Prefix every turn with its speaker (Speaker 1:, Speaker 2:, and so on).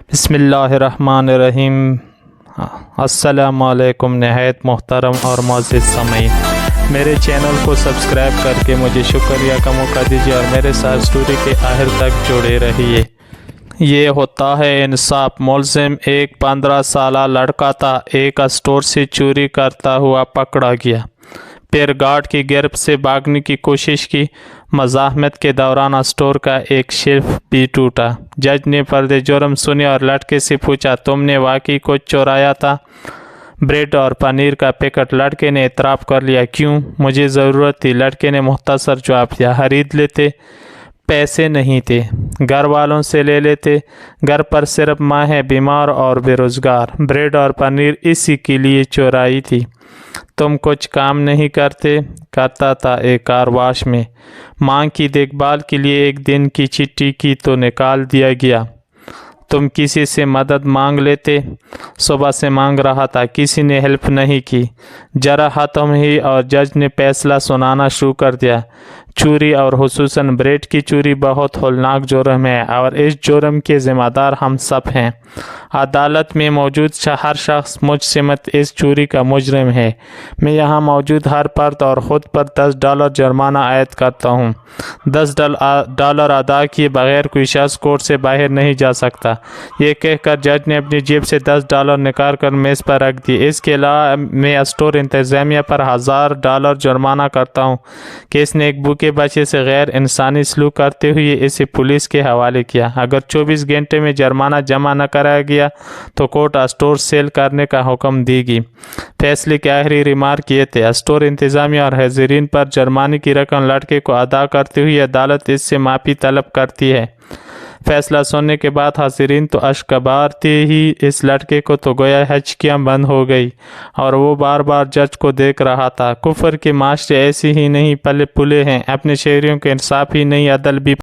Speaker 1: بسم اللہ الرحمن الرحیم۔ السلام علیکم نہایت محترم اور معزز سامعین، میرے چینل کو سبسکرائب کر کے مجھے شکریہ کا موقع دیجیے اور میرے ساتھ سٹوری کے آخر تک جڑے رہیے۔ یہ ہوتا ہے انصاف۔ ملزم ایک 15 سالہ لڑکا تھا، ایک اسٹور سے چوری کرتا ہوا پکڑا گیا، پھر گارڈ کی گرفت سے بھاگنے کی کوشش کی۔ مزاحمت کے دوران اسٹور کا ایک شیلف بھی ٹوٹا۔ جج نے فرد جرم سنی اور لڑکے سے پوچھا، تم نے واقعی کچھ چورایا تھا؟ بریڈ اور پنیر کا پیکٹ۔ لڑکے نے اعتراف کر لیا۔ کیوں؟ مجھے ضرورت تھی، لڑکے نے مختصر جواب دیا۔ خرید لیتے؟ پیسے نہیں تھے، گھر والوں سے لے لیتے۔ گھر پر صرف ماں ہے، بیمار اور بے روزگار۔ بریڈ اور پنیر اسی کے لیے چورائی تھی۔ تم کچھ کام نہیں کرتے؟ کرتا تھا ایک کار واش میں، ماں کی دیکھ بھال کے لیے ایک دن کی چھٹی کی تو نکال دیا گیا۔ تم کسی سے مدد مانگ لیتے؟ صبح سے مانگ رہا تھا، کسی نے ہیلپ نہیں کی۔ ذرا ختم ہوئی اور جج نے فیصلہ سنانا شروع کر دیا۔ چوری اور خصوصاً بریڈ کی چوری بہت ہولناک جرم ہے اور اس جرم کے ذمہ دار ہم سب ہیں۔ عدالت میں موجود ہر شخص مجھ سمیت اس چوری کا مجرم ہے۔ میں یہاں موجود ہر فرد اور خود پر $10 جرمانہ عائد کرتا ہوں۔ $10 ادا کیے بغیر کوئی شخص کورٹ سے باہر نہیں جا سکتا۔ یہ کہہ کر جج نے اپنی جیب سے $10 نکال کر میز پر رکھ دیے۔ اس کے علاوہ میں اسٹور انتظامیہ پر $1000 جرمانہ کرتا ہوں کہ اس نے ایک بھوکے بچے سے غیر انسانی سلوک کرتے ہوئے اسے پولیس کے حوالے کیا۔ اگر 24 گھنٹے میں جرمانہ جمع نہ کرایا گیا تو کورٹ اسٹور سیل کرنے کا حکم دے گی۔ فیصلے کے آخری ریمارک یہ تھے، اسٹور انتظامیہ اور حاضرین پر جرمانے کی رقم لڑکے کو ادا کرتے ہوئے عدالت اس سے معافی طلب کرتی ہے۔ فیصلہ سننے کے بعد حاضرین تو اشک بارتے ہی اس لڑکے کو تو گویا ہچکیاں بند ہو گئی اور وہ بار بار جج کو دیکھ رہا تھا۔ کفر کے معاشرے ایسے ہی نہیں پلے ہیں، اپنے شہریوں کے انصاف ہی نہیں عدل بھی